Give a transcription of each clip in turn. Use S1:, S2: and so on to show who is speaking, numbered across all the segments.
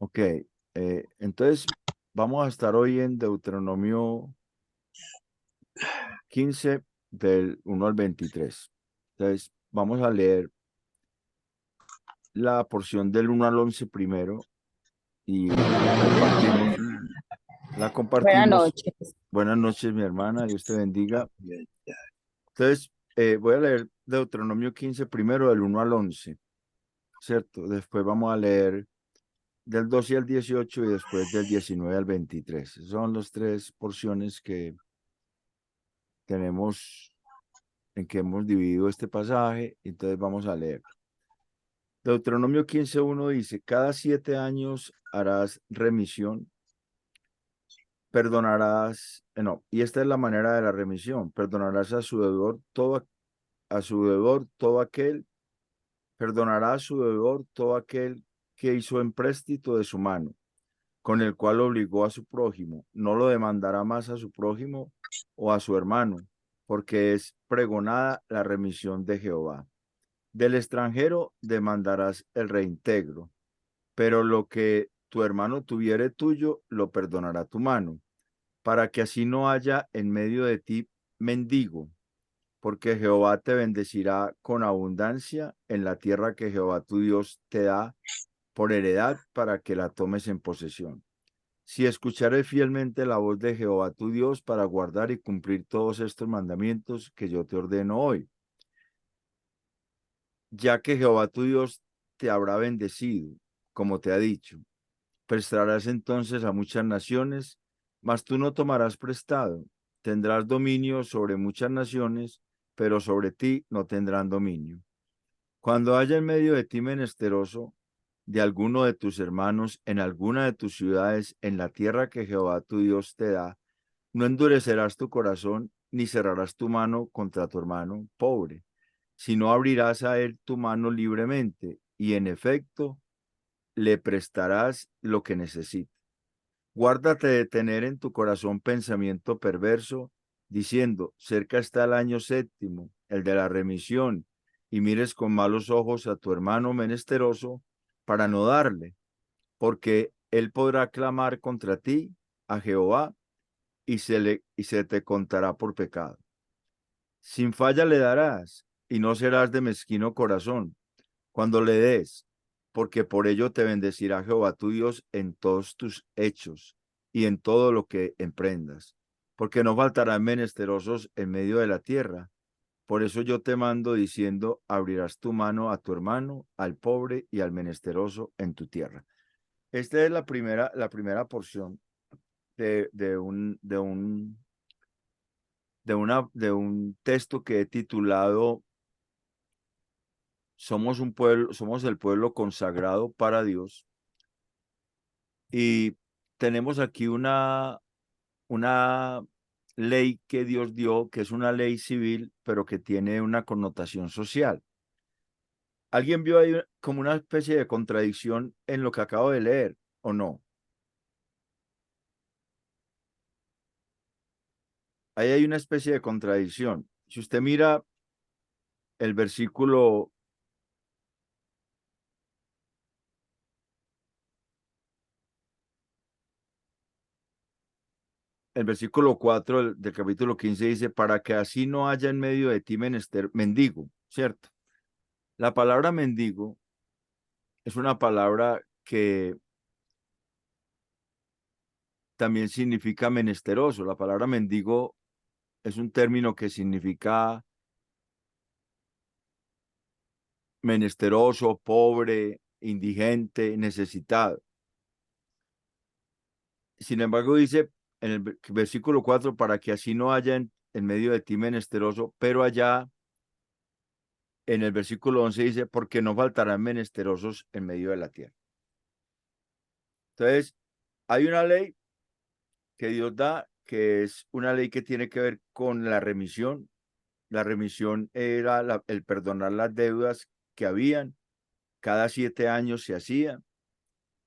S1: Ok, entonces vamos a estar hoy en Deuteronomio 15 del 1 al 23. Entonces vamos a leer la porción del 1 al 11 primero y la compartimos. La
S2: Buenas
S1: compartimos.
S2: noches.
S1: Buenas noches, mi hermana, Dios te bendiga. Entonces voy a leer Deuteronomio 15 primero del 1 al 11, ¿cierto? Después vamos a leer del 12 al 18 y después del 19 al 23. Son las tres porciones que tenemos en que hemos dividido este pasaje, entonces vamos a leer. Deuteronomio 15:1 dice, cada 7 años harás remisión, perdonarás, no, y esta es la manera de la remisión, perdonarás a su deudor todo aquel, perdonará a su deudor todo aquel que hizo empréstito de su mano, con el cual obligó a su prójimo, no lo demandará más a su prójimo o a su hermano, porque es pregonada la remisión de Jehová. Del extranjero demandarás el reintegro, pero lo que tu hermano tuviere tuyo, lo perdonará tu mano, para que así no haya en medio de ti mendigo, porque Jehová te bendecirá con abundancia en la tierra que Jehová tu Dios te da por heredad para que la tomes en posesión. Si escuchares fielmente la voz de Jehová tu Dios para guardar y cumplir todos estos mandamientos que yo te ordeno hoy, ya que Jehová tu Dios te habrá bendecido, como te ha dicho. Prestarás entonces a muchas naciones, mas tú no tomarás prestado. Tendrás dominio sobre muchas naciones, pero sobre ti no tendrán dominio. Cuando haya en medio de ti menesteroso de alguno de tus hermanos en alguna de tus ciudades en la tierra que Jehová tu Dios te da, no endurecerás tu corazón ni cerrarás tu mano contra tu hermano pobre, sino abrirás a él tu mano libremente y en efecto le prestarás lo que necesite. Guárdate de tener en tu corazón pensamiento perverso, diciendo, cerca está el año séptimo, el de la remisión, y mires con malos ojos a tu hermano menesteroso para no darle, porque él podrá clamar contra ti a Jehová y se te contará por pecado. Sin falla le darás, y no serás de mezquino corazón cuando le des, porque por ello te bendecirá Jehová tu Dios en todos tus hechos y en todo lo que emprendas, porque no faltarán menesterosos en medio de la tierra. Por eso yo te mando diciendo, abrirás tu mano a tu hermano, al pobre y al menesteroso en tu tierra. Esta es la primera porción de un texto que he titulado Somos un pueblo, somos el pueblo consagrado para Dios. Y tenemos aquí una ley que Dios dio, que es una ley civil, pero que tiene una connotación social. ¿Alguien vio ahí como una especie de contradicción en lo que acabo de leer o no? Ahí hay una especie de contradicción. Si usted mira el versículo, el versículo 4 del capítulo 15 dice, para que así no haya en medio de ti menester, mendigo, ¿cierto? La palabra mendigo es una palabra que también significa menesteroso. La palabra mendigo es un término que significa menesteroso, pobre, indigente, necesitado. Sin embargo, dice en el versículo 4, para que así no haya en medio de ti menesteroso, pero allá en el versículo 11 dice, porque no faltarán menesterosos en medio de la tierra. Entonces, hay una ley que Dios da, que es una ley que tiene que ver con la remisión. La remisión era el perdonar las deudas que habían. Cada 7 años se hacía.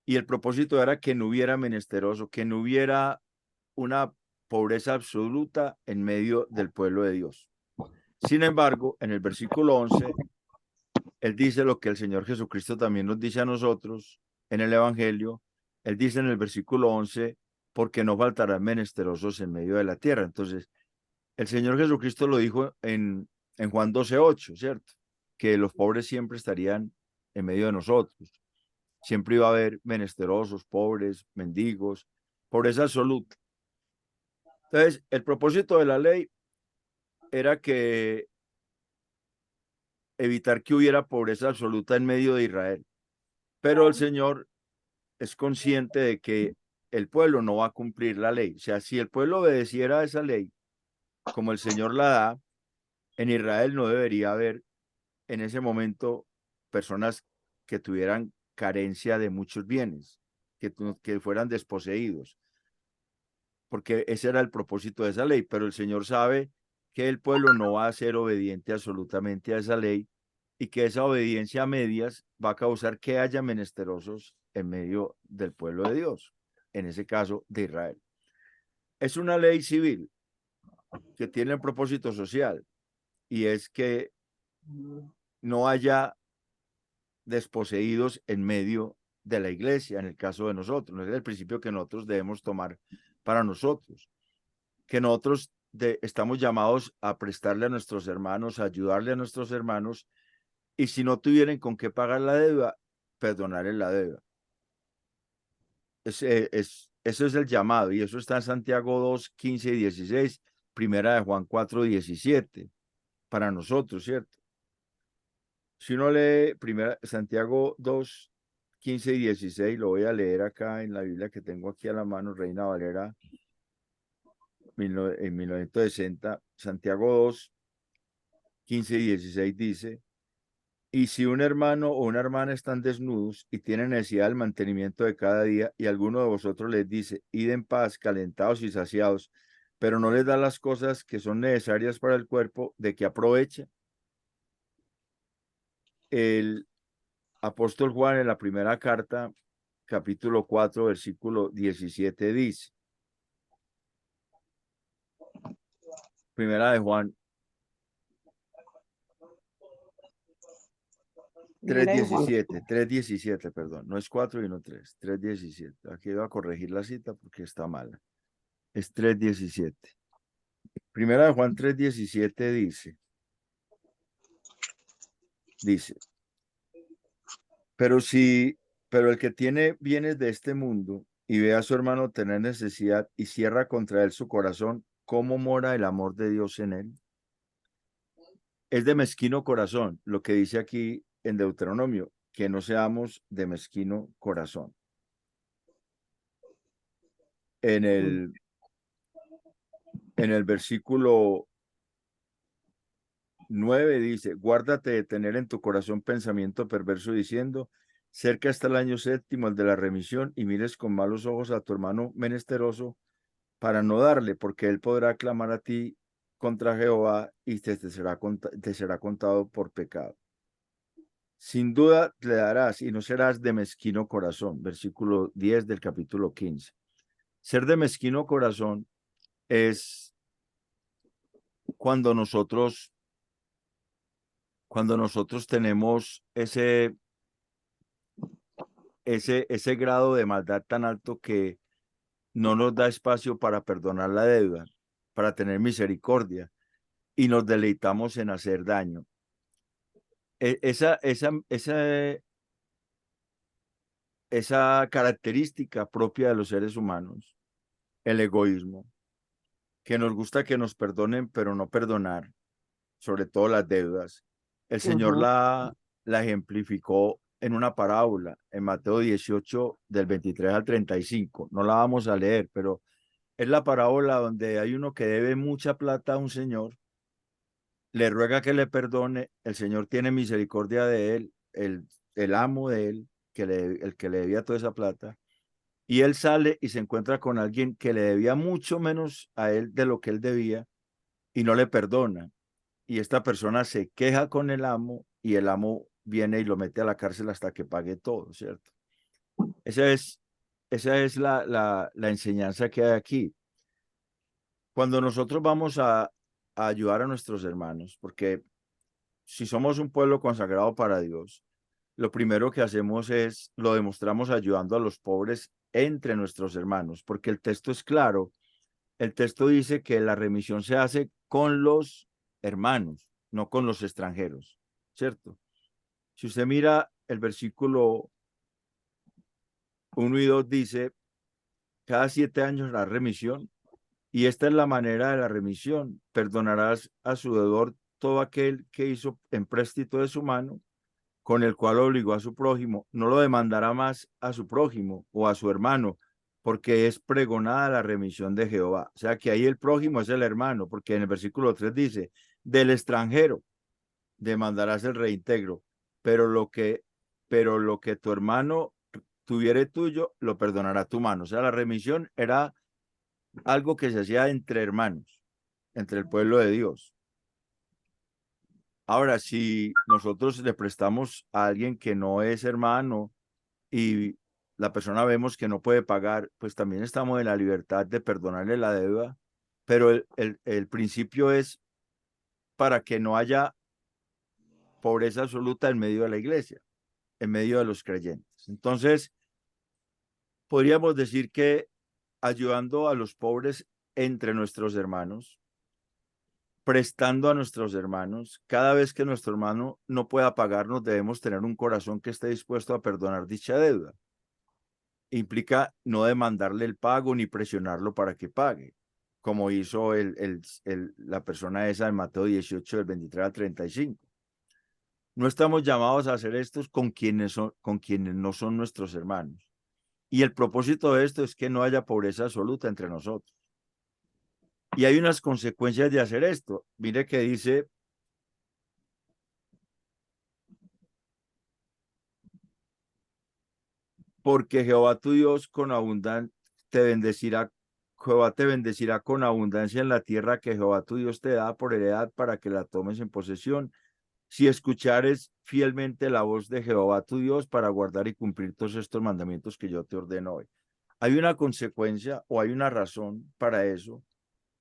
S1: Y el propósito era que no hubiera menesteroso, que no hubiera una pobreza absoluta en medio del pueblo de Dios. Sin embargo, en el versículo 11, él dice lo que el Señor Jesucristo también nos dice a nosotros en el Evangelio, Él dice en el versículo 11, porque no faltarán menesterosos en medio de la tierra. Entonces, el Señor Jesucristo lo dijo en Juan 12:8, ¿cierto? Que los pobres siempre estarían en medio de nosotros. Siempre iba a haber menesterosos, pobres, mendigos, pobreza absoluta. Entonces, el propósito de la ley era que evitar que hubiera pobreza absoluta en medio de Israel. Pero el Señor es consciente de que el pueblo no va a cumplir la ley. O sea, si el pueblo obedeciera a esa ley, como el Señor la da, en Israel no debería haber en ese momento personas que tuvieran carencia de muchos bienes, que fueran desposeídos, porque ese era el propósito de esa ley. Pero el Señor sabe que el pueblo no va a ser obediente absolutamente a esa ley y que esa obediencia a medias va a causar que haya menesterosos en medio del pueblo de Dios, en ese caso de Israel. Es una ley civil que tiene un propósito social y es que no haya desposeídos en medio de la iglesia, en el caso de nosotros. Es el principio que nosotros debemos tomar para nosotros, que nosotros estamos llamados a prestarle a nuestros hermanos, a ayudarle a nuestros hermanos, y si no tuvieran con qué pagar la deuda, perdonarle la deuda. Eso es el llamado, y eso está en Santiago 2, 15 y 16, primera de Juan 4, 17, para nosotros, ¿cierto? Si uno lee Santiago 2, 15 y 16, lo voy a leer acá en la Biblia que tengo aquí a la mano, Reina Valera, en 1960, Santiago 2, 15 y 16 dice, y si un hermano o una hermana están desnudos y tienen necesidad del mantenimiento de cada día, y alguno de vosotros les dice, id en paz, calentados y saciados, pero no les da las cosas que son necesarias para el cuerpo, ¿de qué aprovecha? El apóstol Juan en la primera carta, capítulo 4, versículo 17 dice, primera de Juan 3:17, perdón, no es 4 y no 3, 3:17. Aquí voy a corregir la cita porque está mala. Es 3:17. Primera de Juan 3:17 dice, pero el que tiene bienes de este mundo y ve a su hermano tener necesidad y cierra contra él su corazón, ¿cómo mora el amor de Dios en él? Es de mezquino corazón, lo que dice aquí en Deuteronomio, que no seamos de mezquino corazón. En el versículo 9 dice, guárdate de tener en tu corazón pensamiento perverso diciendo, cerca está el año séptimo, el de la remisión, y mires con malos ojos a tu hermano menesteroso para no darle, porque él podrá clamar a ti contra Jehová y te será contado por pecado. Sin duda le darás y no serás de mezquino corazón. Versículo 10 del capítulo 15. Ser de mezquino corazón es cuando nosotros tenemos ese grado de maldad tan alto que no nos da espacio para perdonar la deuda, para tener misericordia y nos deleitamos en hacer daño. Esa característica propia de los seres humanos, el egoísmo, que nos gusta que nos perdonen, pero no perdonar, sobre todo las deudas. El Señor la ejemplificó en una parábola, en Mateo 18, del 23 al 35. No la vamos a leer, pero es la parábola donde hay uno que debe mucha plata a un señor, le ruega que le perdone, el Señor tiene misericordia de él, el amo de él, el que le debía toda esa plata, y él sale y se encuentra con alguien que le debía mucho menos a él de lo que él debía y no le perdona. Y esta persona se queja con el amo y el amo viene y lo mete a la cárcel hasta que pague todo, ¿cierto? Esa es la enseñanza que hay aquí. Cuando nosotros vamos a ayudar a nuestros hermanos, porque si somos un pueblo consagrado para Dios, lo primero que hacemos es, lo demostramos ayudando a los pobres entre nuestros hermanos, porque el texto es claro. El texto dice que la remisión se hace con los hermanos, no con los extranjeros, ¿cierto? Si usted mira el versículo 1 y 2 dice, cada 7 años la remisión, y esta es la manera de la remisión. Perdonarás a su deudor todo aquel que hizo empréstito de su mano, con el cual obligó a su prójimo. No lo demandará más a su prójimo o a su hermano, porque es pregonada la remisión de Jehová. O sea que ahí el prójimo es el hermano, porque en el versículo 3 dice, del extranjero demandarás el reintegro, pero lo que tu hermano tuviere tuyo, lo perdonará tu mano. O sea, la remisión era algo que se hacía entre hermanos, entre el pueblo de Dios. Ahora, si nosotros le prestamos a alguien que no es hermano y la persona vemos que no puede pagar, pues también estamos en la libertad de perdonarle la deuda, pero el principio es para que no haya pobreza absoluta en medio de la iglesia, en medio de los creyentes. Entonces, podríamos decir que ayudando a los pobres entre nuestros hermanos, prestando a nuestros hermanos, cada vez que nuestro hermano no pueda pagarnos, debemos tener un corazón que esté dispuesto a perdonar dicha deuda. Implica no demandarle el pago ni presionarlo para que pague, como hizo la persona esa en Mateo 18, del 23 al 35. No estamos llamados a hacer esto con quienes no son nuestros hermanos. Y el propósito de esto es que no haya pobreza absoluta entre nosotros. Y hay unas consecuencias de hacer esto. Mire que dice, porque Jehová tu Dios con abundancia te bendecirá, Jehová te bendecirá con abundancia en la tierra que Jehová tu Dios te da por heredad para que la tomes en posesión. Si escuchares fielmente la voz de Jehová tu Dios para guardar y cumplir todos estos mandamientos que yo te ordeno hoy. Hay una consecuencia o hay una razón para eso,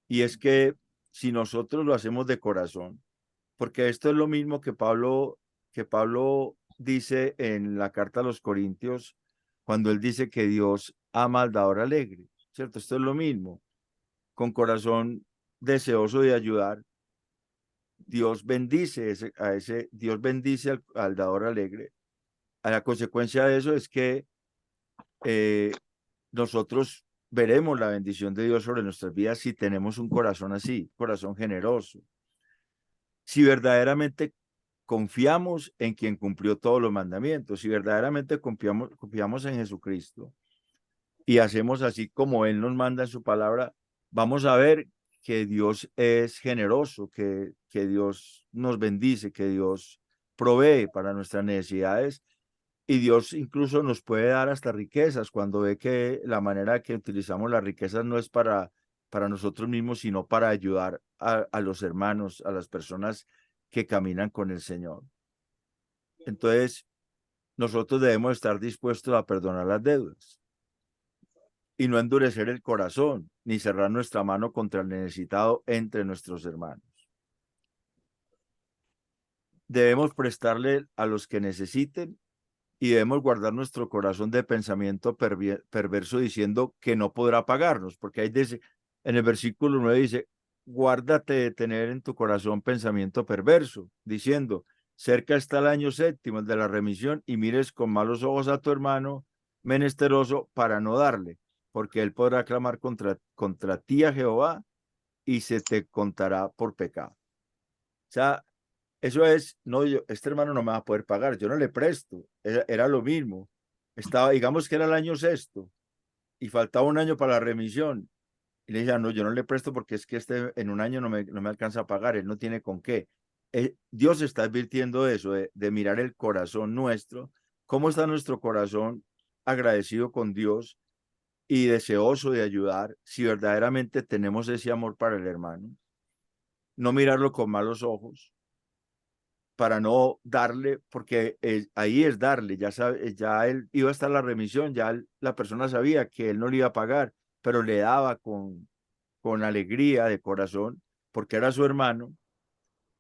S1: y es que si nosotros lo hacemos de corazón, porque esto es lo mismo que Pablo dice en la carta a los Corintios, cuando él dice que Dios ama al dador alegre, ¿cierto? Esto es lo mismo, con corazón deseoso de ayudar. Dios bendice Dios bendice al dador alegre. A la consecuencia de eso es que nosotros veremos la bendición de Dios sobre nuestras vidas si tenemos un corazón así, corazón generoso. Si verdaderamente confiamos en quien cumplió todos los mandamientos, si verdaderamente confiamos en Jesucristo y hacemos así como Él nos manda en su palabra, vamos a ver que Dios es generoso, que Dios nos bendice, que Dios provee para nuestras necesidades y Dios incluso nos puede dar hasta riquezas cuando ve que la manera que utilizamos las riquezas no es para nosotros mismos, sino para ayudar a los hermanos, a las personas que caminan con el Señor. Entonces, nosotros debemos estar dispuestos a perdonar las deudas y no endurecer el corazón, ni cerrar nuestra mano contra el necesitado entre nuestros hermanos. Debemos prestarle a los que necesiten y debemos guardar nuestro corazón de pensamiento perverso diciendo que no podrá pagarnos, porque ahí dice, en el versículo 9 dice, guárdate de tener en tu corazón pensamiento perverso, diciendo, cerca está el año séptimo, el de la remisión, y mires con malos ojos a tu hermano menesteroso para no darle, porque él podrá clamar contra ti a Jehová y se te contará por pecado. O sea, eso es, no, este hermano no me va a poder pagar, yo no le presto, era lo mismo. Estaba, digamos que era el año sexto y faltaba un año para la remisión. Y le dije, no, yo no le presto porque es que en un año no me alcanza a pagar, él no tiene con qué. Dios está advirtiendo eso, de mirar el corazón nuestro, cómo está nuestro corazón agradecido con Dios y deseoso de ayudar, si verdaderamente tenemos ese amor para el hermano, no mirarlo con malos ojos, para no darle, porque ahí es darle, ya él iba a estar la remisión, la persona sabía que él no le iba a pagar, pero le daba con alegría de corazón, porque era su hermano,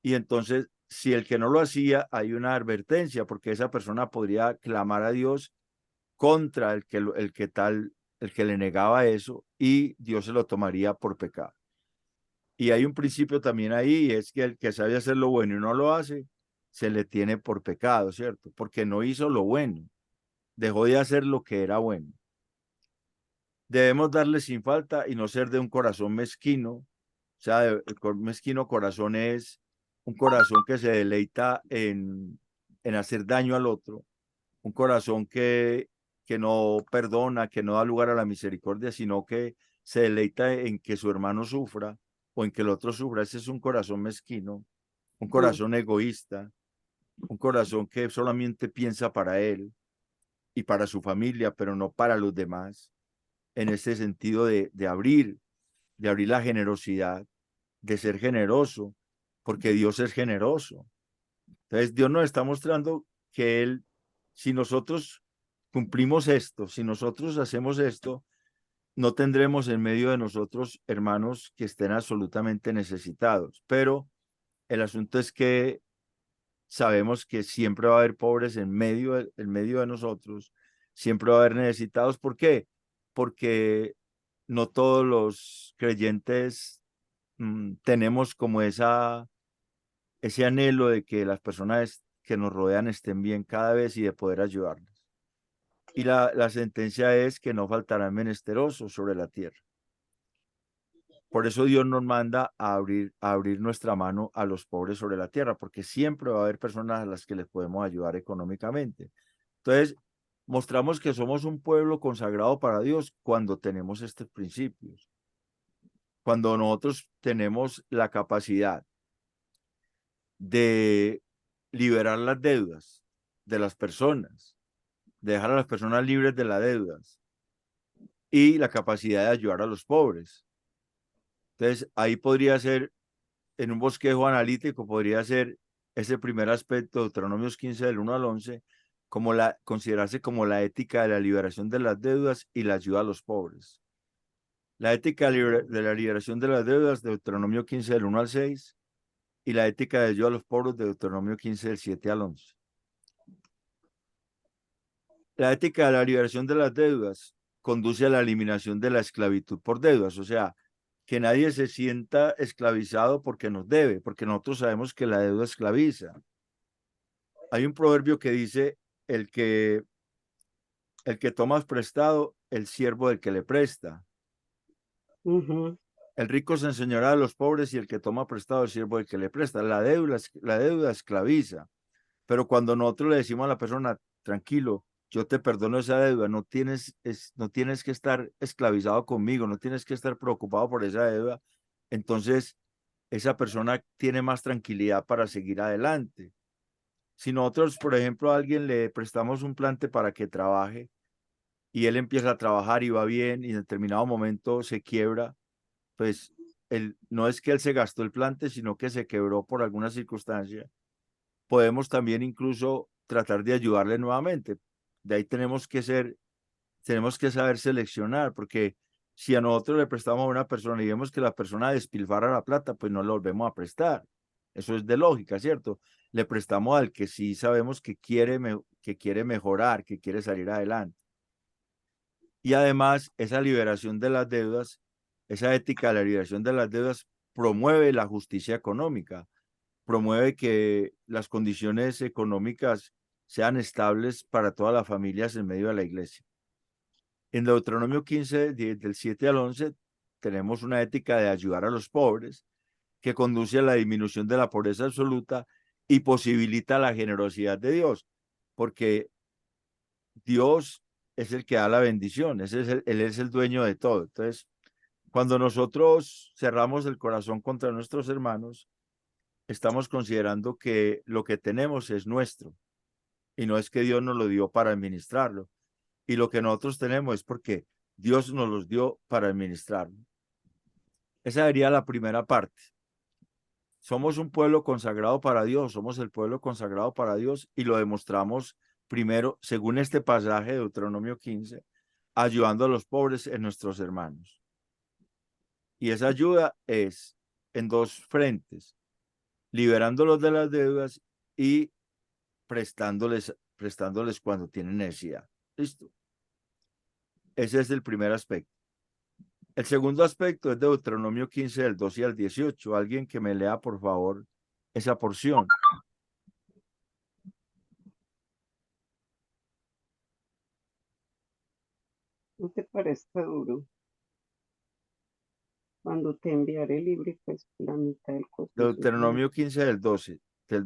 S1: y entonces si el que no lo hacía, hay una advertencia, porque esa persona podría clamar a Dios contra el que le negaba eso, y Dios se lo tomaría por pecado. Y hay un principio también ahí, y es que el que sabe hacer lo bueno y no lo hace, se le tiene por pecado, ¿cierto? Porque no hizo lo bueno, dejó de hacer lo que era bueno. Debemos darle sin falta y no ser de un corazón mezquino. O sea, mezquino corazón es un corazón que se deleita en hacer daño al otro, un corazón que no perdona, que no da lugar a la misericordia, sino que se deleita en que su hermano sufra o en que el otro sufra. Ese es un corazón mezquino, un
S2: Mm.
S1: corazón egoísta, un corazón que solamente piensa para él y para su familia, pero no para los demás, en ese sentido de abrir la generosidad, de ser generoso, porque Dios es generoso. Entonces Dios nos está mostrando que Él, si nosotros cumplimos esto, si nosotros hacemos esto, no tendremos en medio de nosotros hermanos que estén absolutamente necesitados. Pero el asunto es que sabemos que siempre va a haber pobres en medio de nosotros, siempre va a haber necesitados. ¿Por qué? Porque no todos los creyentes tenemos como ese anhelo de que las personas que nos rodean estén bien cada vez y de poder ayudarles. Y la sentencia es que no faltarán menesterosos sobre la tierra. Por eso Dios nos manda a abrir nuestra mano a los pobres sobre la tierra, porque siempre va a haber personas a las que les podemos ayudar económicamente. Entonces, mostramos que somos un pueblo consagrado para Dios cuando tenemos estos principios, cuando nosotros tenemos la capacidad de liberar las deudas de las personas, de dejar a las personas libres de las deudas y la capacidad de ayudar a los pobres. Entonces, ahí podría ser, en un bosquejo analítico, podría ser ese primer aspecto, Deuteronomios 15 del 1 al 11, considerarse como la ética de la liberación de las deudas y la ayuda a los pobres. La ética de la liberación de las deudas, de Deuteronomio 15 del 1 al 6, y la ética de ayuda a los pobres, de Deuteronomio 15 del 7 al 11. La ética de la liberación de las deudas conduce a la eliminación de la esclavitud por deudas, o sea, que nadie se sienta esclavizado porque nos debe, porque nosotros sabemos que la deuda esclaviza. Hay un proverbio que dice, el que, el que tomas prestado, el siervo del que le presta.
S2: Ujú.
S1: El rico se enseñará de los pobres y el que toma prestado, el siervo del que le presta. La deuda esclaviza. Pero cuando nosotros le decimos a la persona, tranquilo, yo te perdono esa deuda, no tienes que estar esclavizado conmigo, no tienes que estar preocupado por esa deuda, entonces esa persona tiene más tranquilidad para seguir adelante. Si nosotros, por ejemplo, a alguien le prestamos un plante para que trabaje y él empieza a trabajar y va bien y en determinado momento se quiebra, pues no es que él se gastó el plante, sino que se quebró por alguna circunstancia. Podemos también incluso tratar de ayudarle nuevamente. De ahí tenemos que saber seleccionar, porque si a nosotros le prestamos a una persona y vemos que la persona despilfarra la plata, pues no le volvemos a prestar. Eso es de lógica, ¿cierto? Le prestamos al que sí sabemos que quiere mejorar, que quiere salir adelante. Y además, esa liberación de las deudas, esa ética de la liberación de las deudas promueve la justicia económica, promueve que las condiciones económicas sean estables para todas las familias en medio de la iglesia. En Deuteronomio 15, del 7 al 11, tenemos una ética de ayudar a los pobres que conduce a la disminución de la pobreza absoluta y posibilita la generosidad de Dios, porque Dios es el que da la bendición, Él es el dueño de todo. Entonces, cuando nosotros cerramos el corazón contra nuestros hermanos, estamos considerando que lo que tenemos es nuestro y no es que Dios nos lo dio para administrarlo. Y lo que nosotros tenemos es porque Dios nos los dio para administrarlo. Esa sería la primera parte. Somos un pueblo consagrado para Dios, somos el pueblo consagrado para Dios y lo demostramos primero, según este pasaje de Deuteronomio 15, ayudando a los pobres en nuestros hermanos. Y esa ayuda es en dos frentes: liberándolos de las deudas y prestándoles cuando tienen necesidad. ¿Listo? Ese es el primer aspecto. El segundo aspecto es Deuteronomio 15, del 12 al 18. Alguien que me lea, por favor, esa porción.
S2: ¿No te parezca duro? Cuando te enviaré libre, pues la mitad del costo de sus bienes.
S1: Deuteronomio 15, del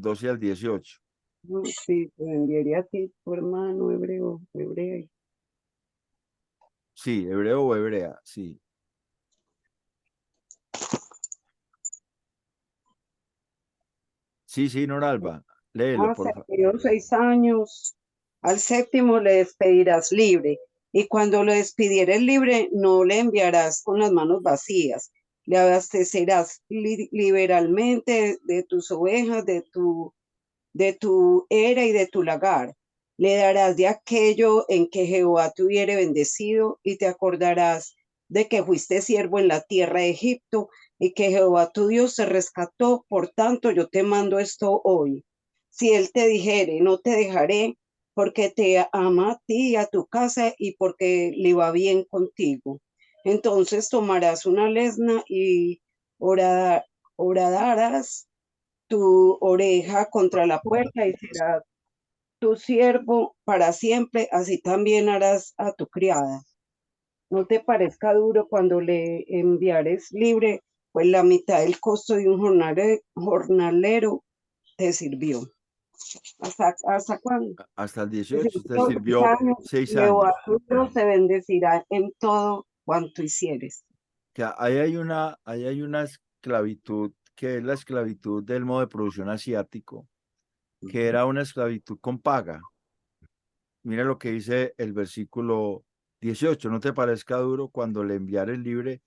S1: 12 al 18.
S2: No, sí, te enviaría a ti, tu hermano hebreo, hebrea.
S1: Sí, hebreo o hebrea, sí. Sí, sí, Noralba, léelo, por favor.
S2: Cumplió 6 años, al séptimo le despedirás libre, y cuando lo despidieres libre, no le enviarás con las manos vacías, le abastecerás liberalmente de tus ovejas, de tu era y de tu lagar. Le darás de aquello en que Jehová te hubiere bendecido y te acordarás de que fuiste siervo en la tierra de Egipto y que Jehová tu Dios te rescató. Por tanto, yo te mando esto hoy. Si él te dijere, no te dejaré, porque te ama a ti y a tu casa y porque le va bien contigo. Entonces tomarás una lesna y horadarás tu oreja contra la puerta y será tu siervo para siempre, así también harás a tu criada. No te parezca duro cuando le enviares libre, pues la mitad del costo de un jornalero te sirvió. ¿Hasta cuándo?
S1: Hasta el
S2: Desde
S1: 18, usted
S2: los
S1: sirvió
S2: 6 años,
S1: 6 años.
S2: Jehová tu Dios te bendecirá en todo cuanto hicieres.
S1: Que ahí hay una esclavitud que es la esclavitud del modo de producción asiático, que era una esclavitud con paga. Mira lo que dice el versículo 18. No te parezca duro cuando le enviares libre,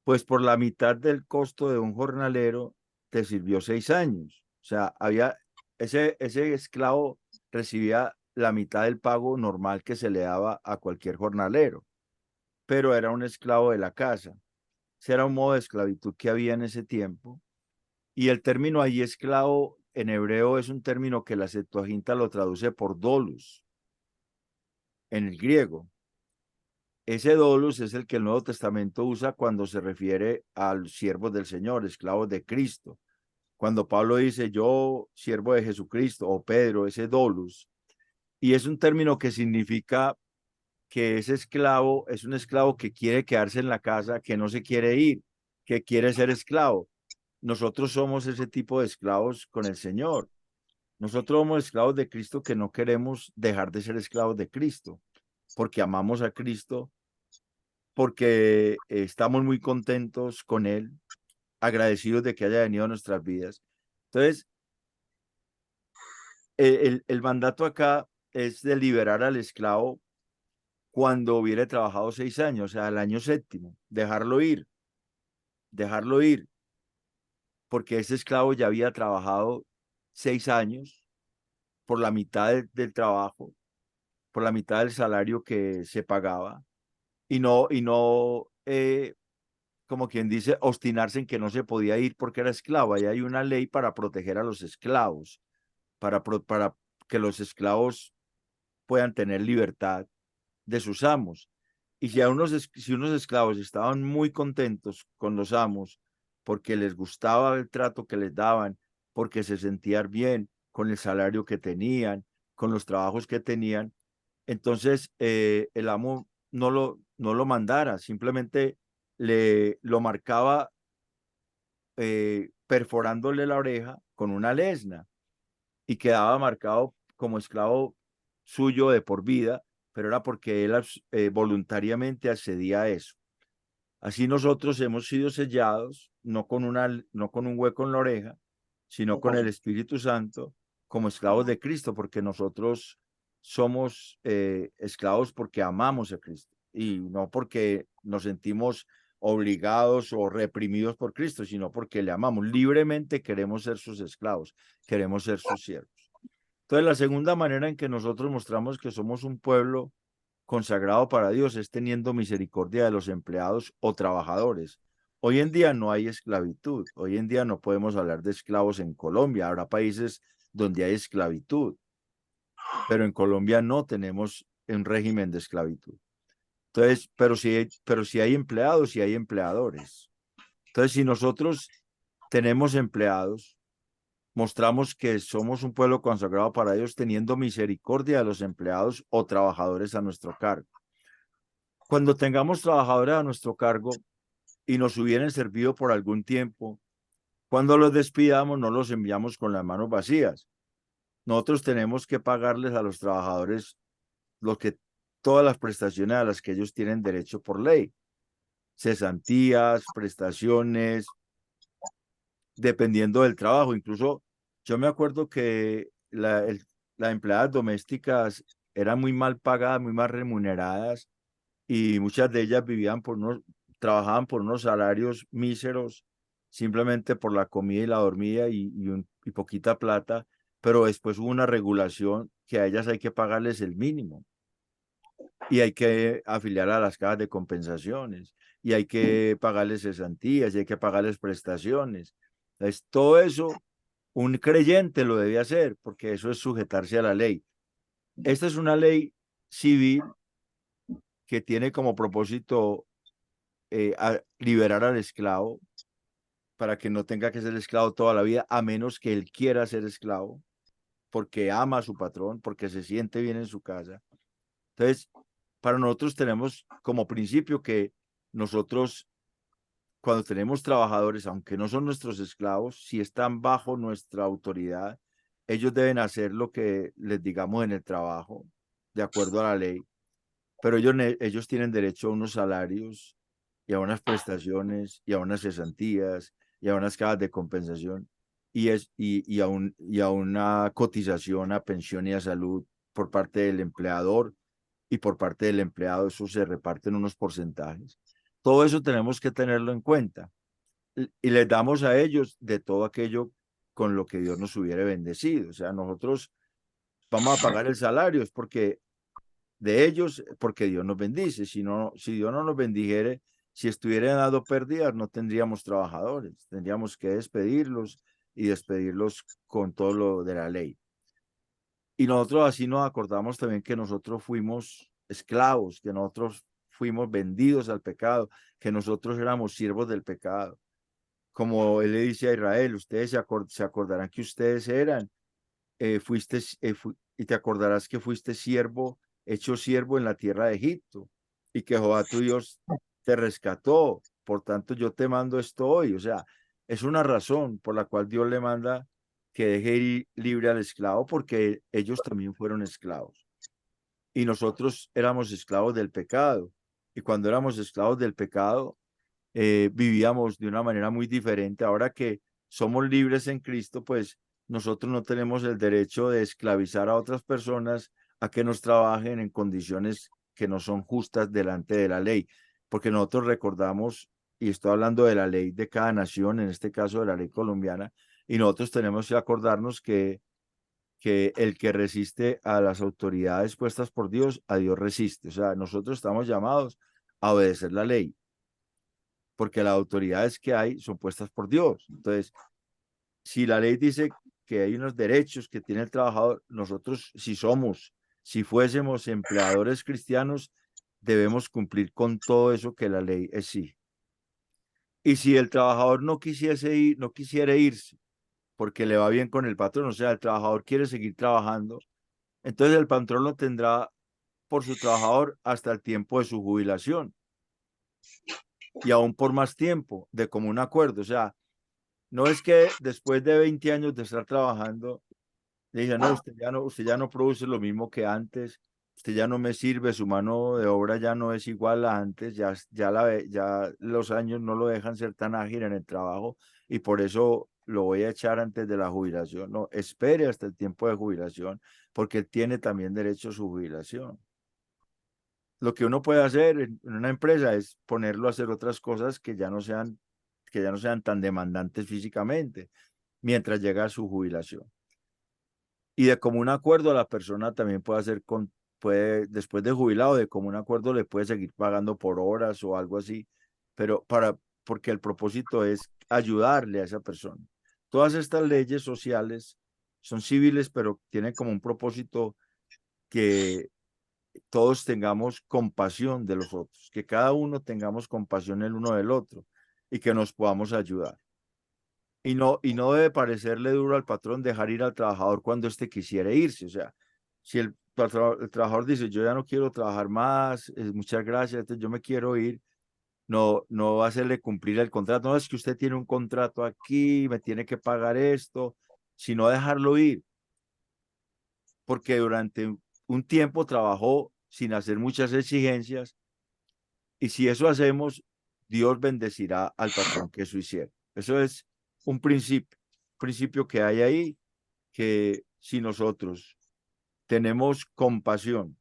S1: pues por la mitad del costo de un jornalero te sirvió 6 años. O sea, ese esclavo recibía la mitad del pago normal que se le daba a cualquier jornalero, pero era un esclavo de la casa. Ese era un modo de esclavitud que había en ese tiempo. Y el término ahí esclavo en hebreo es un término que la Septuaginta lo traduce por dolus en el griego. Ese dolus es el que el Nuevo Testamento usa cuando se refiere a los siervos del Señor, esclavos de Cristo. Cuando Pablo dice yo, siervo de Jesucristo, o Pedro, ese dolus. Y es un término que significa que ese esclavo es un esclavo que quiere quedarse en la casa, que no se quiere ir, que quiere ser esclavo. Nosotros somos ese tipo de esclavos con el Señor. Nosotros somos esclavos de Cristo que no queremos dejar de ser esclavos de Cristo, porque amamos a Cristo, porque estamos muy contentos con Él, agradecidos de que haya venido a nuestras vidas. Entonces, el mandato acá es de liberar al esclavo cuando hubiere trabajado 6 años, o sea, al año séptimo, dejarlo ir, porque ese esclavo ya había trabajado 6 años por la mitad del trabajo, por la mitad del salario que se pagaba, y no, como quien dice, obstinarse en que no se podía ir porque era esclavo. Ahí hay una ley para proteger a los esclavos, para que los esclavos puedan tener libertad de sus amos. Y si unos esclavos estaban muy contentos con los amos porque les gustaba el trato que les daban, porque se sentían bien con el salario que tenían, con los trabajos que tenían, entonces el amo no lo mandara, simplemente lo marcaba perforándole la oreja con una lesna y quedaba marcado como esclavo suyo de por vida, pero era porque él voluntariamente accedía a eso. Así nosotros hemos sido sellados, no con un hueco en la oreja, sino con el Espíritu Santo, como esclavos de Cristo, porque nosotros somos esclavos porque amamos a Cristo y no porque nos sentimos obligados o reprimidos por Cristo, sino porque le amamos. Libremente queremos ser sus esclavos, queremos ser sus siervos. Entonces, la segunda manera en que nosotros mostramos que somos un pueblo consagrado para Dios es teniendo misericordia de los empleados o trabajadores Hoy en día no hay esclavitud. Hoy en día no podemos hablar de esclavos en Colombia. Habrá países donde hay esclavitud, pero en Colombia no tenemos un régimen de esclavitud. Entonces, pero sí hay empleados y hay empleadores. Entonces, si nosotros tenemos empleados, mostramos que somos un pueblo consagrado para ellos, teniendo misericordia de los empleados o trabajadores a nuestro cargo. Cuando tengamos trabajadores a nuestro cargo y nos hubieran servido por algún tiempo, cuando los despidamos no los enviamos con las manos vacías. Nosotros tenemos que pagarles a los trabajadores lo que, todas las prestaciones a las que ellos tienen derecho por ley. Cesantías, prestaciones, dependiendo del trabajo. Incluso yo me acuerdo que las empleadas domésticas eran muy mal pagadas, muy mal remuneradas, y muchas de ellas trabajaban por unos salarios míseros, simplemente por la comida y la dormida y poquita plata, pero después hubo una regulación que a ellas hay que pagarles el mínimo y hay que afiliar a las cajas de compensaciones y hay que pagarles cesantías y hay que pagarles prestaciones. Entonces, todo eso un creyente lo debe hacer porque eso es sujetarse a la ley. Esta es una ley civil que tiene como propósito liberar al esclavo para que no tenga que ser esclavo toda la vida, a menos que él quiera ser esclavo, porque ama a su patrón, porque se siente bien en su casa. Entonces, para nosotros tenemos como principio que nosotros, cuando tenemos trabajadores, aunque no son nuestros esclavos, si están bajo nuestra autoridad, ellos deben hacer lo que les digamos en el trabajo, de acuerdo a la ley, pero ellos tienen derecho a unos salarios y a unas prestaciones y a unas cesantías y a unas cajas de compensación y a una cotización a pensión y a salud por parte del empleador y por parte del empleado. Eso se reparte en unos porcentajes. Todo eso tenemos que tenerlo en cuenta y les damos a ellos de todo aquello con lo que Dios nos hubiere bendecido. O sea, nosotros vamos a pagar el salario, es porque de ellos, porque Dios nos bendice. Si no, si Dios no nos bendijere, si estuvieran dando pérdidas, no tendríamos trabajadores, tendríamos que despedirlos y despedirlos con todo lo de la ley. Y nosotros así nos acordamos también que nosotros fuimos esclavos, que nosotros fuimos vendidos al pecado, que nosotros éramos siervos del pecado. Como él le dice a Israel, ustedes se acordarán que ustedes eran y te acordarás que fuiste siervo, hecho siervo en la tierra de Egipto, y que Jehová tu Dios te rescató. Por tanto, yo te mando esto hoy. O sea, es una razón por la cual Dios le manda que deje ir libre al esclavo, porque ellos también fueron esclavos. Y nosotros éramos esclavos del pecado. Y cuando éramos esclavos del pecado, vivíamos de una manera muy diferente. Ahora que somos libres en Cristo, pues nosotros no tenemos el derecho de esclavizar a otras personas a que nos trabajen en condiciones que no son justas delante de la ley, porque nosotros recordamos, y estoy hablando de la ley de cada nación, en este caso de la ley colombiana, y nosotros tenemos que acordarnos que el que resiste a las autoridades puestas por Dios, a Dios resiste. O sea, nosotros estamos llamados a obedecer la ley porque las autoridades que hay son puestas por Dios. Entonces, si la ley dice que hay unos derechos que tiene el trabajador, nosotros si fuésemos empleadores cristianos, debemos cumplir con todo eso que la ley exige. Y si el trabajador no quisiera irse porque le va bien con el patrón, o sea, el trabajador quiere seguir trabajando, entonces el patrón lo tendrá por su trabajador hasta el tiempo de su jubilación y aún por más tiempo, de común acuerdo. O sea, no es que después de 20 años de estar trabajando, le dije, no, usted ya no produce lo mismo que antes, usted ya no me sirve, su mano de obra ya no es igual a antes, ya los años no lo dejan ser tan ágil en el trabajo y por eso lo voy a echar antes de la jubilación. No, espere hasta el tiempo de jubilación, porque él tiene también derecho a su jubilación. Lo que uno puede hacer en una empresa es ponerlo a hacer otras cosas que ya no sean tan demandantes físicamente mientras llega a su jubilación. Y de común acuerdo la persona también puede, después de jubilado, de común acuerdo le puede seguir pagando por horas o algo así, pero porque el propósito es ayudarle a esa persona. Todas estas leyes sociales son civiles, pero tienen como un propósito que todos tengamos compasión de los otros, que cada uno tengamos compasión el uno del otro y que nos podamos ayudar. Y no debe parecerle duro al patrón dejar ir al trabajador cuando éste quisiera irse. O sea, si el trabajador dice, yo ya no quiero trabajar más, muchas gracias, yo me quiero ir, no hacerle cumplir el contrato. No es que usted tiene un contrato aquí, me tiene que pagar esto, sino dejarlo ir, porque durante un tiempo trabajó sin hacer muchas exigencias, y si eso hacemos, Dios bendecirá al patrón que eso hiciera. Eso es un principio que hay ahí, que si nosotros tenemos compasión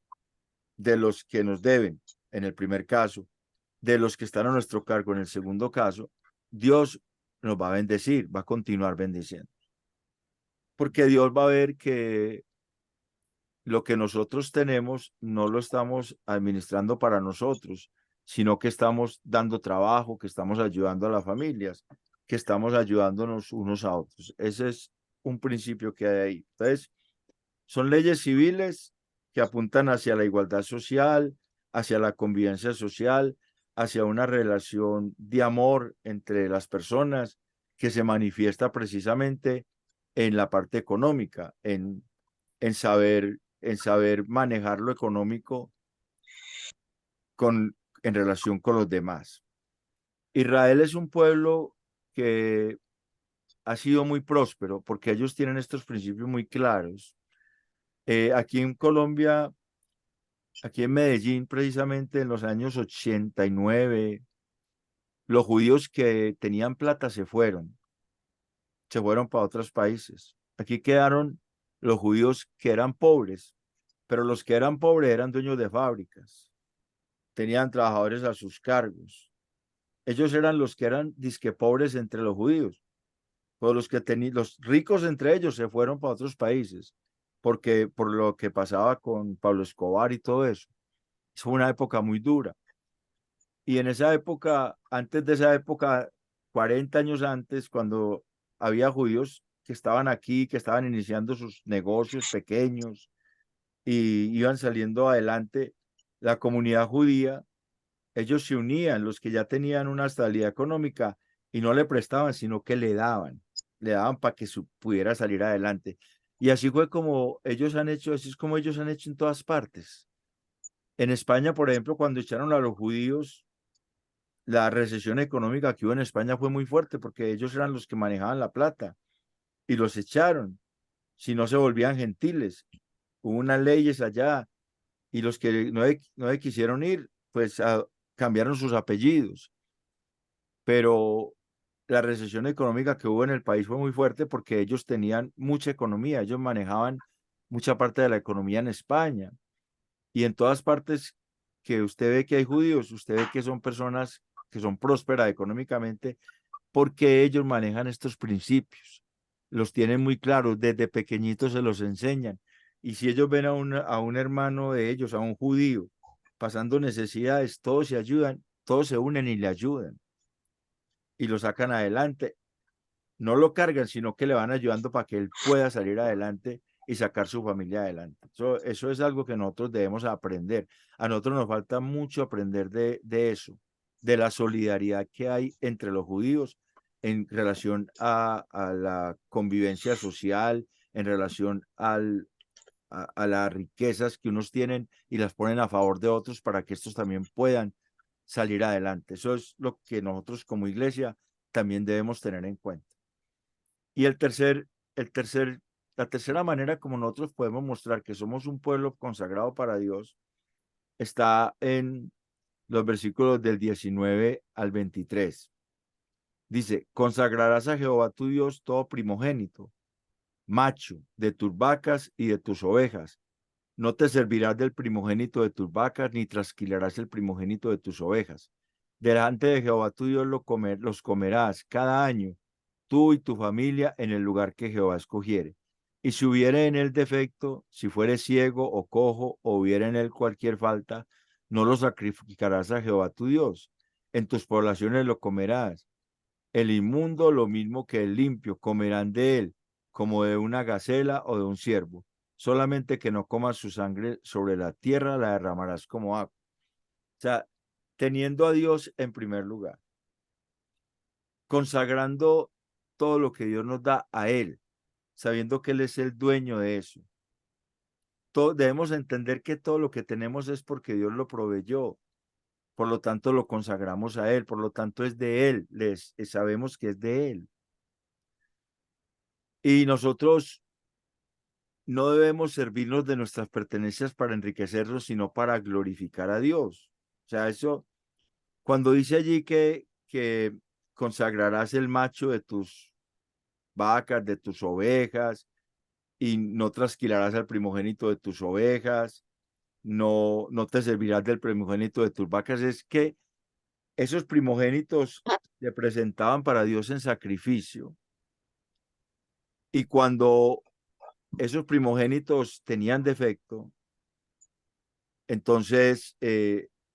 S1: de los que nos deben, en el primer caso, de los que están a nuestro cargo, en el segundo caso, Dios nos va a bendecir, va a continuar bendiciendo. Porque Dios va a ver que lo que nosotros tenemos no lo estamos administrando para nosotros, sino que estamos dando trabajo, que estamos ayudando a las familias, que estamos ayudándonos unos a otros. Ese es un principio que hay ahí. Entonces, son leyes civiles que apuntan hacia la igualdad social, hacia la convivencia social, hacia una relación de amor entre las personas que se manifiesta precisamente en la parte económica, en saber manejar lo económico en relación con los demás. Israel es un pueblo que ha sido muy próspero porque ellos tienen estos principios muy claros. Aquí en Colombia, aquí en Medellín, precisamente en los años 89, los judíos que tenían plata se fueron para otros países. Aquí quedaron los judíos que eran pobres, pero los que eran pobres eran dueños de fábricas, tenían trabajadores a sus cargos. Ellos eran los que eran disque pobres entre los judíos. Pues los ricos entre ellos se fueron para otros países, porque por lo que pasaba con Pablo Escobar y todo eso. Fue una época muy dura. Y en esa época, antes de esa época, 40 años antes, cuando había judíos que estaban aquí, que estaban iniciando sus negocios pequeños y iban saliendo adelante, la comunidad judía, ellos se unían, los que ya tenían una estabilidad económica, y no le prestaban, sino que le daban para que pudiera salir adelante. Y así fue como ellos han hecho, así es como ellos han hecho en todas partes. En España, por ejemplo, cuando echaron a los judíos, la recesión económica que hubo en España fue muy fuerte porque ellos eran los que manejaban la plata y los echaron, si no se volvían gentiles. Hubo unas leyes allá y los que no quisieron ir, pues cambiaron sus apellidos. Pero la recesión económica que hubo en el país fue muy fuerte porque ellos tenían mucha economía, ellos manejaban mucha parte de la economía en España, y en todas partes que usted ve que hay judíos, usted ve que son personas que son prósperas económicamente porque ellos manejan estos principios, los tienen muy claros, desde pequeñitos se los enseñan. Y si ellos ven a un hermano de ellos, a un judío, pasando necesidades, todos se ayudan, todos se unen y le ayudan y lo sacan adelante. No lo cargan, sino que le van ayudando para que él pueda salir adelante y sacar su familia adelante. Eso es algo que nosotros debemos aprender. A nosotros nos falta mucho aprender de eso, de la solidaridad que hay entre los judíos en relación a la convivencia social, en relación a las riquezas que unos tienen y las ponen a favor de otros para que estos también puedan salir adelante. Eso es lo que nosotros como iglesia también debemos tener en cuenta. Y la tercera manera como nosotros podemos mostrar que somos un pueblo consagrado para Dios está en los versículos del 19 al 23. Dice: consagrarás a Jehová tu Dios todo primogénito, macho, de tus vacas y de tus ovejas. No te servirás del primogénito de tus vacas, ni trasquilarás el primogénito de tus ovejas. Delante de Jehová tu Dios los comerás cada año, tú y tu familia, en el lugar que Jehová escogiere. Y si hubiere en él defecto, si fuere ciego o cojo, o hubiere en él cualquier falta, no lo sacrificarás a Jehová tu Dios. en tus poblaciones lo comerás. El inmundo, lo mismo que el limpio, comerán de él, como de una gacela o de un ciervo. Solamente que no comas su sangre sobre la tierra, la derramarás como agua. O sea, teniendo a Dios en primer lugar, consagrando todo lo que Dios nos da a Él, sabiendo que Él es el dueño de eso. Debemos entender que todo lo que tenemos es porque Dios lo proveyó. Por lo tanto, lo consagramos a Él, por lo tanto, es de Él, sabemos que es de Él. Y nosotros no debemos servirnos de nuestras pertenencias para enriquecernos, sino para glorificar a Dios. O sea, eso, cuando dice allí que consagrarás el macho de tus vacas, de tus ovejas, y no trasquilarás al primogénito de tus ovejas, no te servirás del primogénito de tus vacas, es que esos primogénitos se presentaban para Dios en sacrificio. Y cuando esos primogénitos tenían defecto, entonces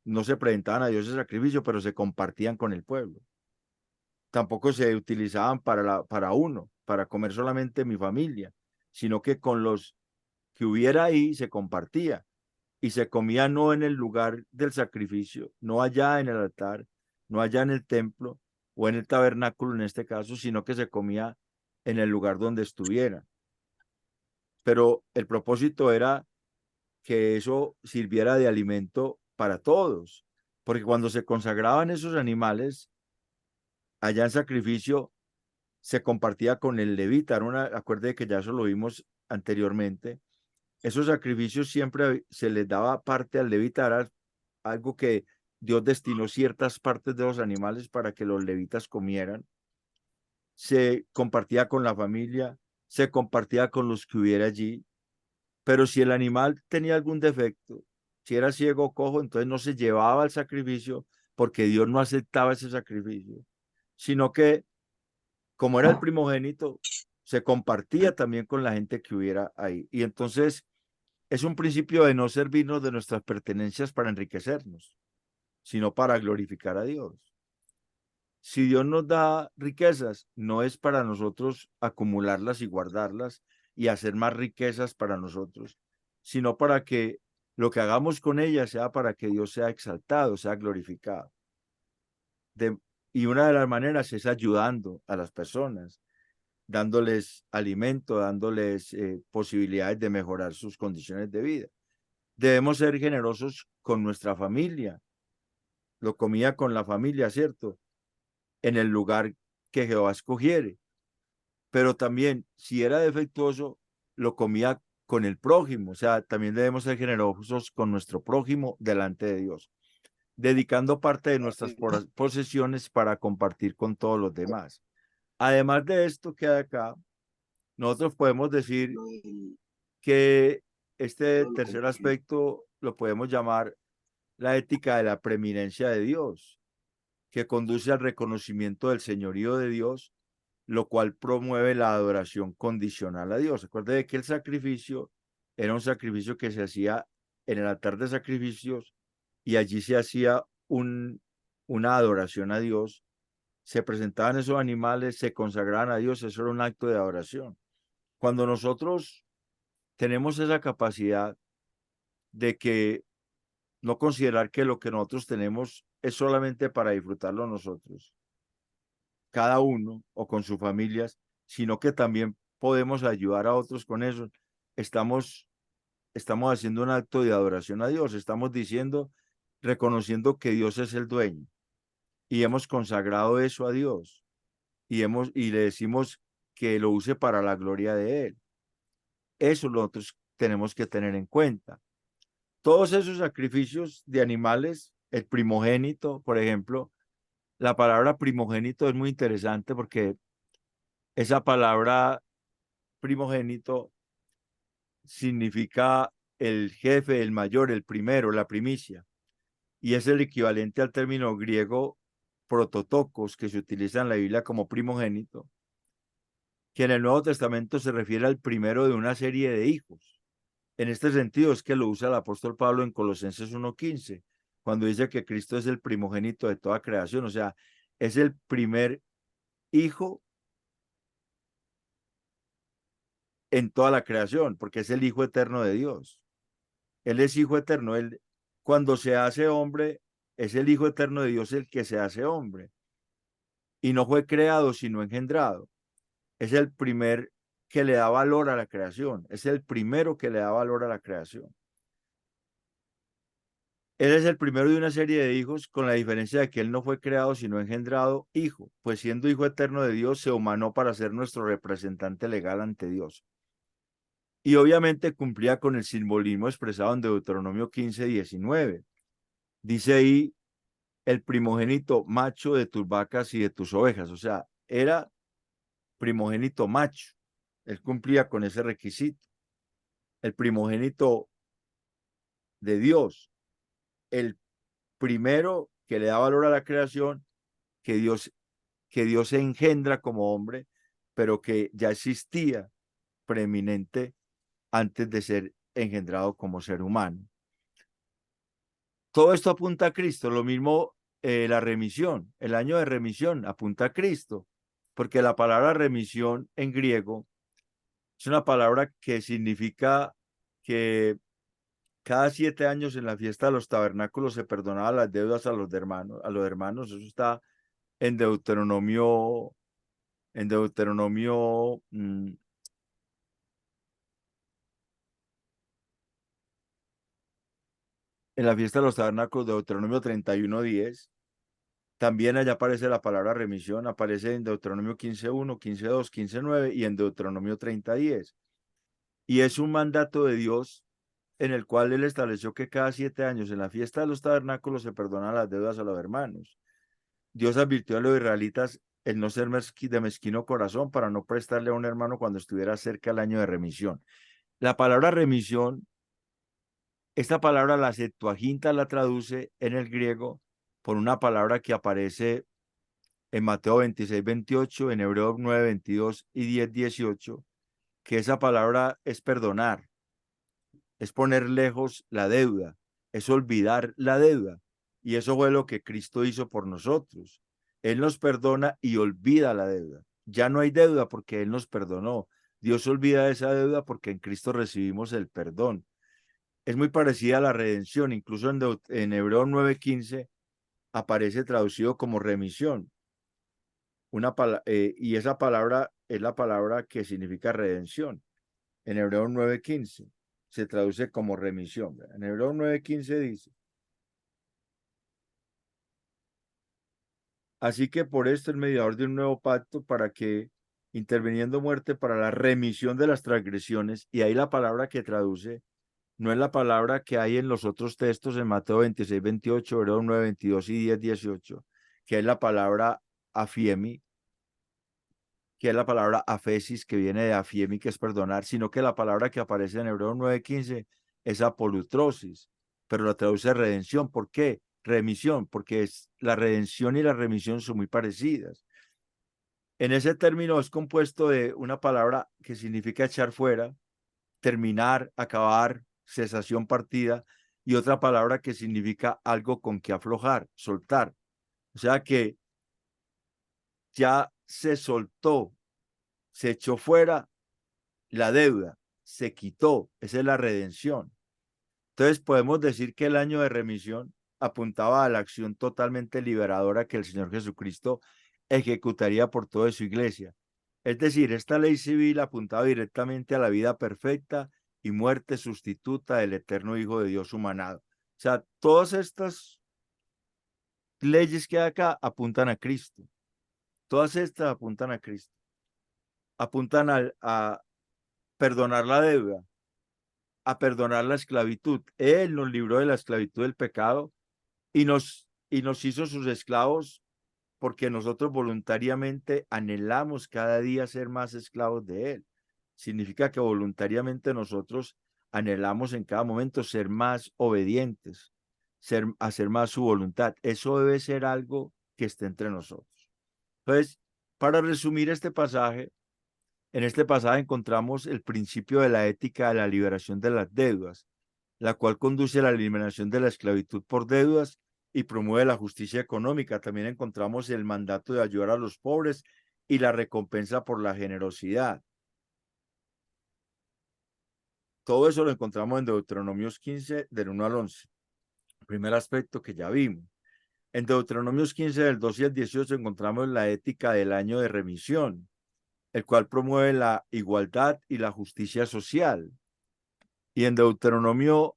S1: no se presentaban a Dios en sacrificio, pero se compartían con el pueblo. Tampoco se utilizaban para uno, para comer solamente mi familia, sino que con los que hubiera ahí se compartía y se comía no en el lugar del sacrificio, no allá en el altar, no allá en el templo o en el tabernáculo en este caso, sino que se comía en el lugar donde estuviera. Pero el propósito era que eso sirviera de alimento para todos, porque cuando se consagraban esos animales, allá en sacrificio, se compartía con el levita. Acuerde que ya eso lo vimos anteriormente. Esos sacrificios siempre se les daba parte al levita, era algo que Dios destinó ciertas partes de los animales para que los levitas comieran. Se compartía con la familia, se compartía con los que hubiera allí, pero si el animal tenía algún defecto, si era ciego o cojo, entonces no se llevaba al sacrificio porque Dios no aceptaba ese sacrificio, sino que como era el primogénito, se compartía también con la gente que hubiera ahí. Y entonces es un principio de no servirnos de nuestras pertenencias para enriquecernos, sino para glorificar a Dios. Si Dios nos da riquezas, no es para nosotros acumularlas y guardarlas y hacer más riquezas para nosotros, sino para que lo que hagamos con ellas sea para que Dios sea exaltado, sea glorificado. Y una de las maneras es ayudando a las personas, dándoles alimento, dándoles posibilidades de mejorar sus condiciones de vida. Debemos ser generosos con nuestra familia. Lo comía con la familia, ¿cierto? En el lugar que Jehová escogiere. Pero también, si era defectuoso, lo comía con el prójimo. O sea, también debemos ser generosos con nuestro prójimo delante de Dios, dedicando parte de nuestras posesiones para compartir con todos los demás. Además de esto que hay acá, nosotros podemos decir que este tercer aspecto lo podemos llamar la ética de la preeminencia de Dios, que conduce al reconocimiento del señorío de Dios, lo cual promueve la adoración condicional a Dios. Recuerde que el sacrificio era un sacrificio que se hacía en el altar de sacrificios y allí se hacía una adoración a Dios. Se presentaban esos animales, se consagraban a Dios, eso era un acto de adoración. Cuando nosotros tenemos esa capacidad de que no considerar que lo que nosotros tenemos es solamente para disfrutarlo nosotros, cada uno o con sus familias, sino que también podemos ayudar a otros con eso. Estamos, estamos haciendo un acto de adoración a Dios, estamos diciendo, reconociendo que Dios es el dueño y hemos consagrado eso a Dios y le decimos que lo use para la gloria de Él. Eso nosotros tenemos que tener en cuenta. Todos esos sacrificios de animales, el primogénito, por ejemplo, la palabra primogénito es muy interesante porque esa palabra primogénito significa el jefe, el mayor, el primero, la primicia, y es el equivalente al término griego prototokos que se utiliza en la Biblia como primogénito, que en el Nuevo Testamento se refiere al primero de una serie de hijos. En este sentido es que lo usa el apóstol Pablo en Colosenses 1:15. cuando dice que Cristo es el primogénito de toda creación, o sea, es el primer hijo en toda la creación, porque es el Hijo eterno de Dios. Él es Hijo eterno. Él, cuando se hace hombre, es el Hijo eterno de Dios el que se hace hombre. Y no fue creado, sino engendrado. Es el primer que le da valor a la creación. Es el primero que le da valor a la creación. Él es el primero de una serie de hijos, con la diferencia de que él no fue creado, sino engendrado hijo, pues siendo Hijo eterno de Dios, se humanó para ser nuestro representante legal ante Dios. Y obviamente cumplía con el simbolismo expresado en Deuteronomio 15:19. Dice ahí, el primogénito macho de tus vacas y de tus ovejas. O sea, era primogénito macho. Él cumplía con ese requisito. El primogénito de Dios. El primero que le da valor a la creación, que Dios engendra como hombre, pero que ya existía preeminente antes de ser engendrado como ser humano. Todo esto apunta a Cristo, lo mismo la remisión, el año de remisión apunta a Cristo, porque la palabra remisión en griego es una palabra que significa que cada 7 años en la fiesta de los tabernáculos se perdonaban las deudas a los hermanos, eso está en Deuteronomio, en la fiesta de los tabernáculos, Deuteronomio 31:10. También allá aparece la palabra remisión, aparece en Deuteronomio 15:1, 15:2, 15:9 y en Deuteronomio 30:10. Y es un mandato de Dios en el cual él estableció que cada 7 años en la fiesta de los tabernáculos se perdonan las deudas a los hermanos. Dios advirtió a los israelitas el no ser de mezquino corazón para no prestarle a un hermano cuando estuviera cerca el año de remisión. La palabra remisión, esta palabra la Septuaginta la traduce en el griego por una palabra que aparece en Mateo 26:28, en Hebreos 9:22 y 10:18, que esa palabra es perdonar, es poner lejos la deuda, es olvidar la deuda. Y eso fue lo que Cristo hizo por nosotros. Él nos perdona y olvida la deuda. Ya no hay deuda porque Él nos perdonó. Dios olvida esa deuda porque en Cristo recibimos el perdón. Es muy parecida a la redención, incluso en Hebreos 9:15 aparece traducido como remisión. Y esa palabra es la palabra que significa redención. En Hebreos 9:15 se traduce como remisión. En Hebreos 9:15 dice, así que por esto el mediador de un nuevo pacto para que, interviniendo muerte para la remisión de las transgresiones, y ahí la palabra que traduce no es la palabra que hay en los otros textos en Mateo 26:28, Hebreos 9:22 y 10:18, que es la palabra afiemi, que es la palabra afesis, que viene de afiemi, que es perdonar, sino que la palabra que aparece en Hebreos 9:15 es apolutrosis, pero la traduce redención. ¿Por qué? Remisión, porque la redención y la remisión son muy parecidas. En ese término es compuesto de una palabra que significa echar fuera, terminar, acabar, cesación, partida, y otra palabra que significa algo con que aflojar, soltar. O sea que ya se soltó, se echó fuera la deuda, se quitó, esa es la redención. Entonces podemos decir que el año de remisión apuntaba a la acción totalmente liberadora que el Señor Jesucristo ejecutaría por toda su iglesia. Es decir, esta ley civil apuntaba directamente a la vida perfecta y muerte sustituta del eterno Hijo de Dios humanado. O sea, todas estas leyes que hay acá apuntan a Cristo. Todas estas apuntan a Cristo. Apuntan a perdonar la deuda, a perdonar la esclavitud. Él nos libró de la esclavitud del pecado y nos hizo sus esclavos porque nosotros voluntariamente anhelamos cada día ser más esclavos de Él. Significa que voluntariamente nosotros anhelamos en cada momento ser más obedientes, hacer más su voluntad. Eso debe ser algo que esté entre nosotros. Entonces, para resumir este pasaje, en este pasaje encontramos el principio de la ética de la liberación de las deudas. la cual conduce a la eliminación de la esclavitud por deudas y promueve la justicia económica. También encontramos el mandato de ayudar a los pobres y la recompensa por la generosidad. Todo eso lo encontramos en Deuteronomios 15, del 1 al 11. Primer aspecto que ya vimos. En Deuteronomios 15, del 12 al 18, encontramos la ética del año de remisión, el cual promueve la igualdad y la justicia social. Y en Deuteronomio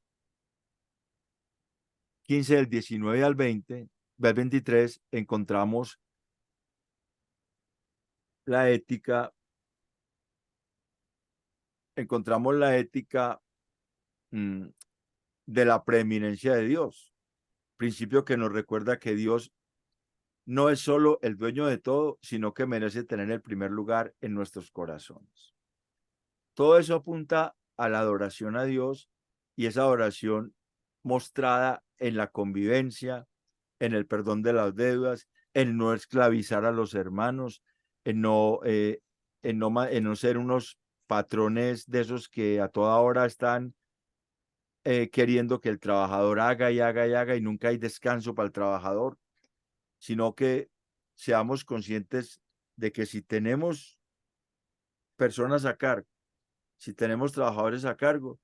S1: 15, del 19 al 20, del 23, la ética, encontramos la ética mmm, de la preeminencia de Dios, principio que nos recuerda que Dios no es solo el dueño de todo, sino que merece tener el primer lugar en nuestros corazones. Todo eso apunta a la adoración a Dios y esa adoración mostrada en la convivencia, en el perdón de las deudas, en no esclavizar a los hermanos, en no ser unos patrones de esos que a toda hora están queriendo que el trabajador haga y haga y haga y nunca hay descanso para el trabajador, sino que seamos conscientes de que si tenemos personas a cargo, si tenemos trabajadores a cargo,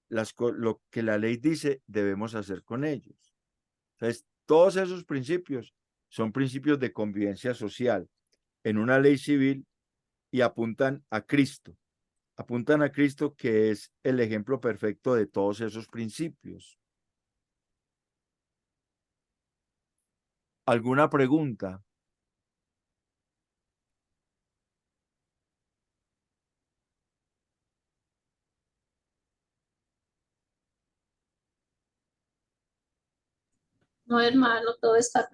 S1: lo que la ley dice debemos hacer con ellos. Entonces, todos esos principios son principios de convivencia social en una ley civil y apuntan a Cristo que es el ejemplo perfecto de todos esos principios. ¿Alguna pregunta?
S3: No, hermano, todo está